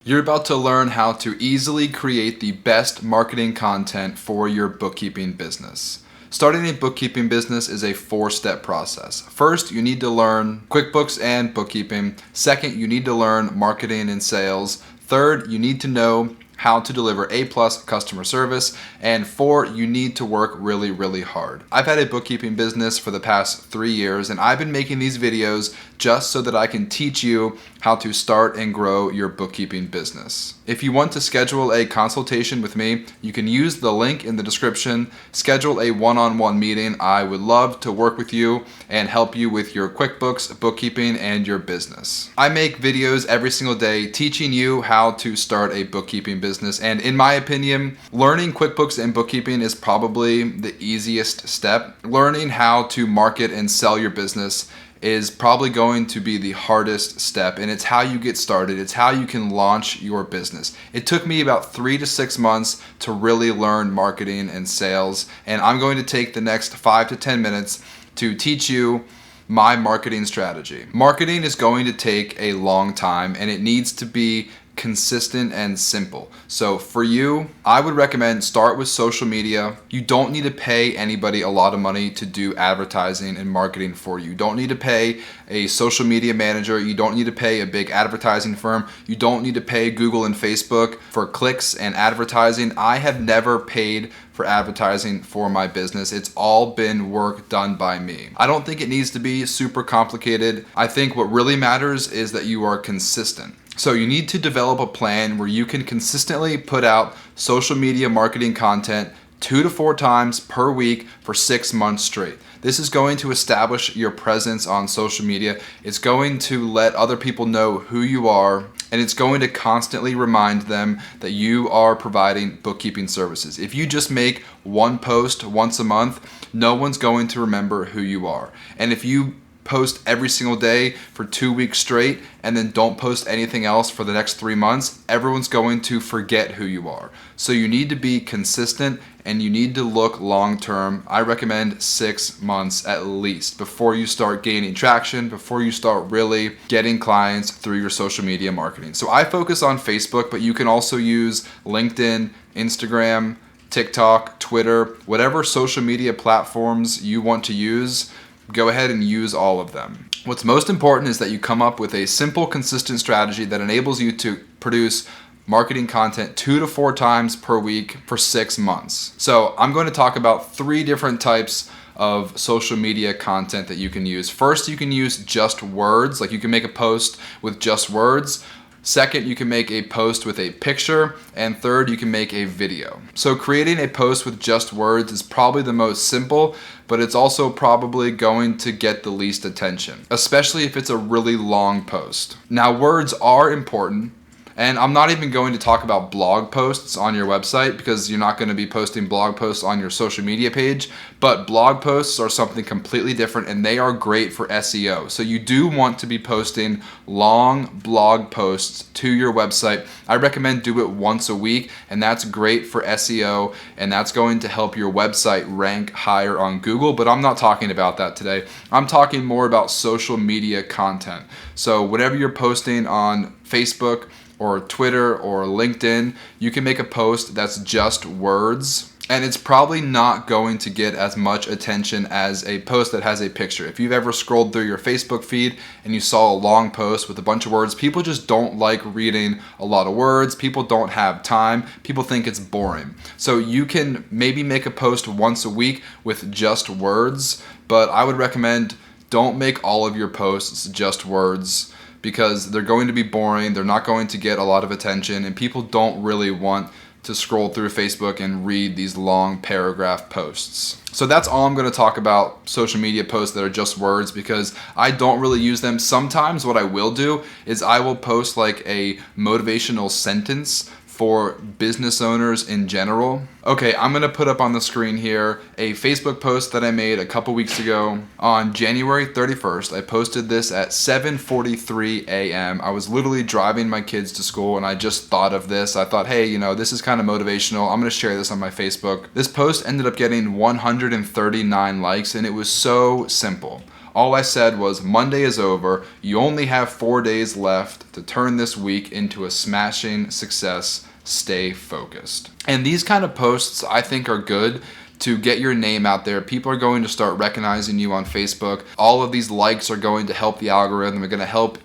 You're about to learn how to easily create the best marketing content for your bookkeeping business. Starting a bookkeeping business is a 4-step process. First, you need to learn QuickBooks and bookkeeping. Second, you need to learn marketing and sales. Third, you need to know how to deliver A+ customer service. And 4, you need to work really, really hard. I've had a bookkeeping business for the past 3 years, and I've been making these videos just so that I can teach you how to start and grow your bookkeeping business. If you want to schedule a consultation with me, you can use the link in the description, schedule a one-on-one meeting. I would love to work with you and help you with your QuickBooks, bookkeeping, and your business. I make videos every single day teaching you how to start a bookkeeping business, and in my opinion, learning QuickBooks and bookkeeping is probably the easiest step. Learning how to market and sell your business is probably going to be the hardest step, and it's how you get started. It's how you can launch your business. It took me about 3 to 6 months to really learn marketing and sales, and I'm going to take the next 5 to 10 minutes to teach you my marketing strategy. Marketing is going to take a long time, and it needs to be consistent and simple. So for you, I would recommend start with social media. You don't need to pay anybody a lot of money to do advertising and marketing for you. You don't need to pay a social media manager. You don't need to pay a big advertising firm. You don't need to pay Google and Facebook for clicks and advertising. I have never paid for advertising for my business. It's all been work done by me. I don't think it needs to be super complicated. I think what really matters is that you are consistent. So you need to develop a plan where you can consistently put out social media marketing content 2 to 4 times per week for 6 months straight. This is going to establish your presence on social media. It's going to let other people know who you are, and it's going to constantly remind them that you are providing bookkeeping services. If you just make one post once a month, no one's going to remember who you are. And if you post every single day for 2 weeks straight and then don't post anything else for the next 3 months, everyone's going to forget who you are. So you need to be consistent and you need to look long term. I recommend 6 months at least before you start gaining traction, before you start really getting clients through your social media marketing. So I focus on Facebook, but you can also use LinkedIn, Instagram, TikTok, Twitter, whatever social media platforms you want to use. Go ahead and use all of them. What's most important is that you come up with a simple, consistent strategy that enables you to produce marketing content 2 to 4 times per week for 6 months. So I'm going to talk about 3 different types of social media content that you can use. First, you can use just words, like you can make a post with just words. Second, you can make a post with a picture. And third, you can make a video. So creating a post with just words is probably the most simple, but it's also probably going to get the least attention, especially if it's a really long post. Now, words are important. And I'm not even going to talk about blog posts on your website because you're not going to be posting blog posts on your social media page, but blog posts are something completely different and they are great for SEO. So you do want to be posting long blog posts to your website. I recommend do it once a week, and that's great for SEO, and that's going to help your website rank higher on Google, but I'm not talking about that today. I'm talking more about social media content. So whatever you're posting on Facebook or Twitter or LinkedIn, you can make a post that's just words, and it's probably not going to get as much attention as a post that has a picture. If you've ever scrolled through your Facebook feed and you saw a long post with a bunch of words, people just don't like reading a lot of words. People don't have time. People think it's boring. So you can maybe make a post once a week with just words, but I would recommend don't make all of your posts just words, because they're going to be boring, they're not going to get a lot of attention, and people don't really want to scroll through Facebook and read these long paragraph posts. So that's all I'm going to talk about, social media posts that are just words, because I don't really use them. Sometimes what I will do is I will post like a motivational sentence for business owners in general. Okay, I'm gonna put up on the screen here a Facebook post that I made a couple weeks ago on January 31st. I posted this at 7:43 a.m. I was literally driving my kids to school and I just thought of this. I thought, hey, this is kind of motivational. I'm gonna share this on my Facebook. This post ended up getting 139 likes and it was so simple. All I said was, Monday is over. You only have 4 days left to turn this week into a smashing success. Stay focused. And these kind of posts I think are good to get your name out there. People are going to start recognizing you on Facebook. All of these likes are going to help the algorithm. They're going to help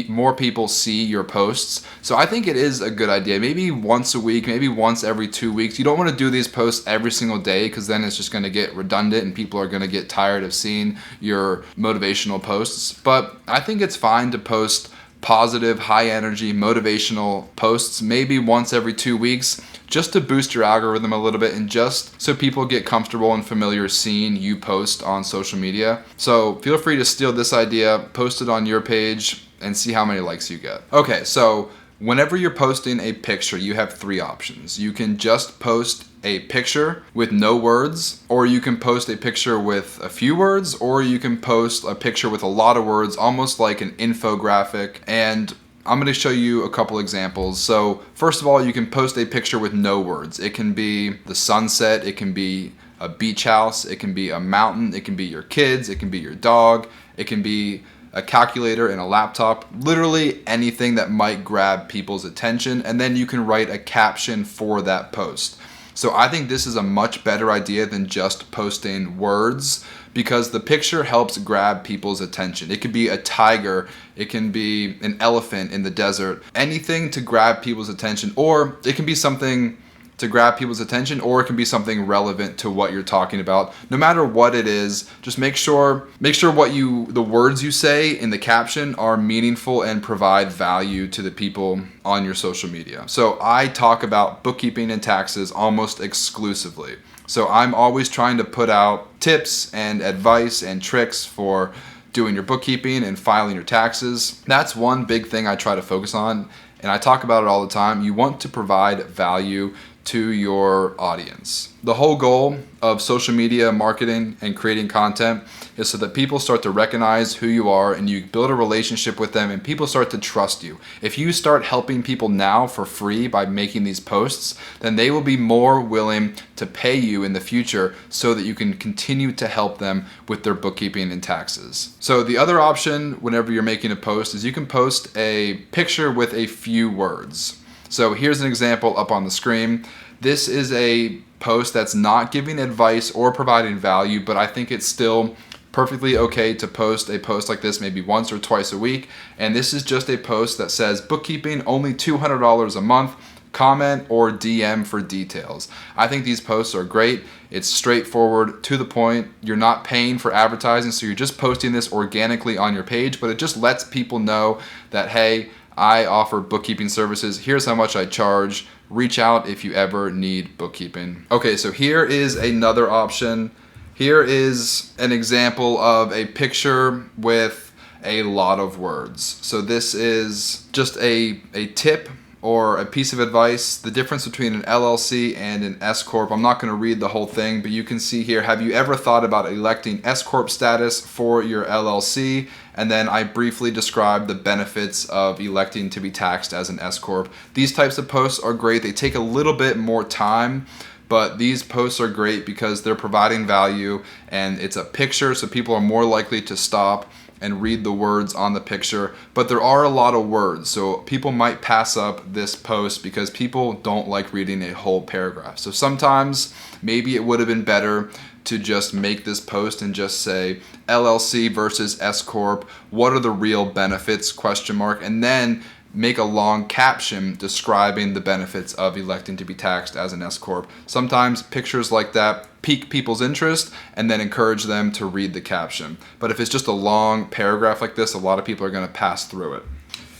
more people see your posts. So I think it is a good idea. Maybe once a week, maybe once every 2 weeks. You don't want to do these posts every single day because then it's just going to get redundant and people are going to get tired of seeing your motivational posts. But I think it's fine to post positive, high energy, motivational posts maybe once every 2 weeks just to boost your algorithm a little bit and just so people get comfortable and familiar seeing you post on social media. So feel free to steal this idea, post it on your page, and see how many likes you get. Okay, so whenever you're posting a picture, you have 3 options. You can just post a picture with no words, or you can post a picture with a few words, or you can post a picture with a lot of words, almost like an infographic. And I'm going to show you a couple examples. So first of all, you can post a picture with no words. It can be the sunset, it can be a beach house, it can be a mountain, it can be your kids, it can be your dog, it can be a calculator and a laptop, literally anything that might grab people's attention, and then you can write a caption for that post. So I think this is a much better idea than just posting words because the picture helps grab people's attention. It could be a tiger, it can be an elephant in the desert, anything to grab people's attention, or it can be something to grab people's attention, or it can be something relevant to what you're talking about. No matter what it is, just make sure the words you say in the caption are meaningful and provide value to the people on your social media. So I talk about bookkeeping and taxes almost exclusively. So I'm always trying to put out tips and advice and tricks for doing your bookkeeping and filing your taxes. That's one big thing I try to focus on, and I talk about it all the time. You want to provide value to your audience. The whole goal of social media marketing and creating content is so that people start to recognize who you are and you build a relationship with them and people start to trust you. If you start helping people now for free by making these posts, then they will be more willing to pay you in the future so that you can continue to help them with their bookkeeping and taxes. So the other option whenever you're making a post is you can post a picture with a few words. So here's an example up on the screen. This is a post that's not giving advice or providing value, but I think it's still perfectly okay to post a post like this maybe once or twice a week. And this is just a post that says bookkeeping only $200 a month. Comment or DM for details. I think these posts are great. It's straightforward, to the point. You're not paying for advertising, so you're just posting this organically on your page, but it just lets people know that, hey, I offer bookkeeping services. Here's how much I charge. Reach out if you ever need bookkeeping. Okay, so here is another option. Here is an example of a picture with a lot of words. So this is just a tip or a piece of advice, the difference between an LLC and an S Corp. I'm not going to read the whole thing, but you can see here, have you ever thought about electing S Corp status for your LLC? And then I briefly describe the benefits of electing to be taxed as an S Corp. These types of posts are great. They take a little bit more time, but these posts are great because they're providing value and it's a picture, so people are more likely to stop and read the words on the picture. But there are a lot of words, so people might pass up this post because people don't like reading a whole paragraph. So sometimes maybe it would have been better to just make this post and just say LLC versus S Corp, what are the real benefits, ? And then make a long caption describing the benefits of electing to be taxed as an S Corp. Sometimes pictures like that pique people's interest and then encourage them to read the caption. But if it's just a long paragraph like this, a lot of people are going to pass through it.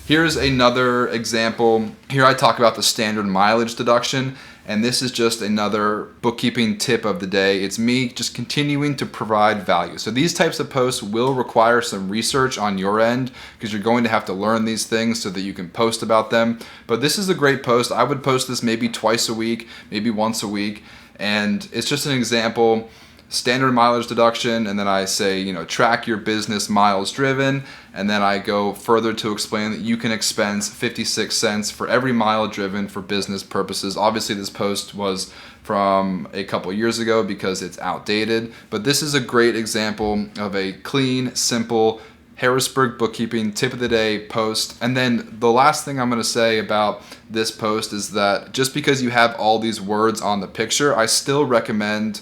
Here's another example. Here I talk about the standard mileage deduction, and this is just another bookkeeping tip of the day. It's me just continuing to provide value. So these types of posts will require some research on your end because you're going to have to learn these things so that you can post about them. But this is a great post. I would post this maybe twice a week, maybe once a week. And it's just an example, standard mileage deduction, and then I say, track your business miles driven, and then I go further to explain that you can expense 56 cents for every mile driven for business purposes. Obviously, this post was from a couple years ago because it's outdated, but this is a great example of a clean, simple Harrisburg bookkeeping tip of the day post. And then the last thing I'm going to say about this post is that just because you have all these words on the picture, I still recommend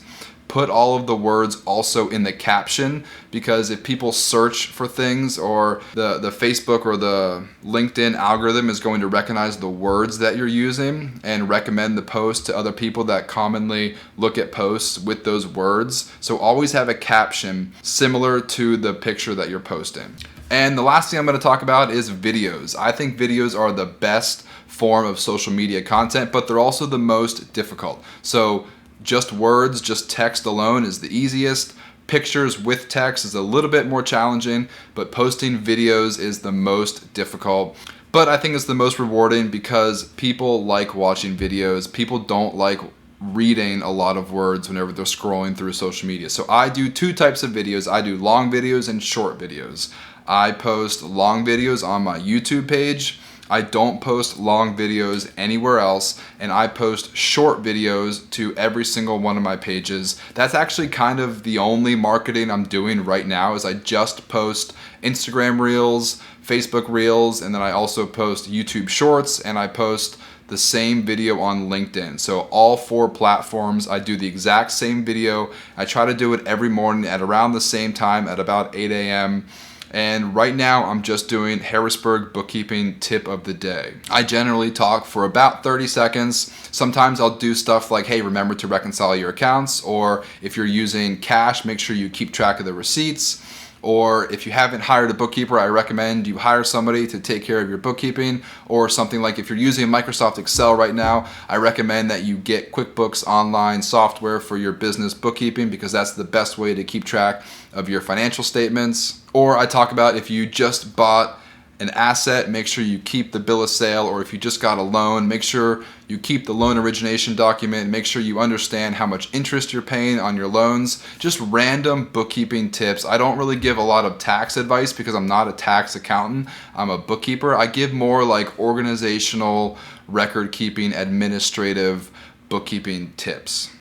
put all of the words also in the caption, because if people search for things, or the Facebook or the LinkedIn algorithm is going to recognize the words that you're using and recommend the post to other people that commonly look at posts with those words. So always have a caption similar to the picture that you're posting. And the last thing I'm going to talk about is videos. I think videos are the best form of social media content, but they're also the most difficult. So just words, just text alone is the easiest. Pictures with text is a little bit more challenging, but posting videos is the most difficult. But I think it's the most rewarding because people like watching videos. People don't like reading a lot of words whenever they're scrolling through social media. So I do two types of videos. I do long videos and short videos. I post long videos on my YouTube page. I don't post long videos anywhere else, and I post short videos to every single one of my pages. That's actually kind of the only marketing I'm doing right now, is I just post Instagram Reels, Facebook Reels, and then I also post YouTube Shorts, and I post the same video on LinkedIn. So all 4 platforms, I do the exact same video. I try to do it every morning at around the same time at about 8 a.m. And right now I'm just doing Harrisburg bookkeeping tip of the day. I generally talk for about 30 seconds. Sometimes I'll do stuff like, hey, remember to reconcile your accounts, or if you're using cash, make sure you keep track of the receipts. Or if you haven't hired a bookkeeper, I recommend you hire somebody to take care of your bookkeeping. Or something like, if you're using Microsoft Excel right now, I recommend that you get QuickBooks Online software for your business bookkeeping, because that's the best way to keep track of your financial statements. Or I talk about, if you just bought an asset, make sure you keep the bill of sale, or if you just got a loan, make sure you keep the loan origination document, make sure you understand how much interest you're paying on your loans. Just random bookkeeping tips. I don't really give a lot of tax advice because I'm not a tax accountant. I'm a bookkeeper. I give more like organizational, record keeping, administrative bookkeeping tips.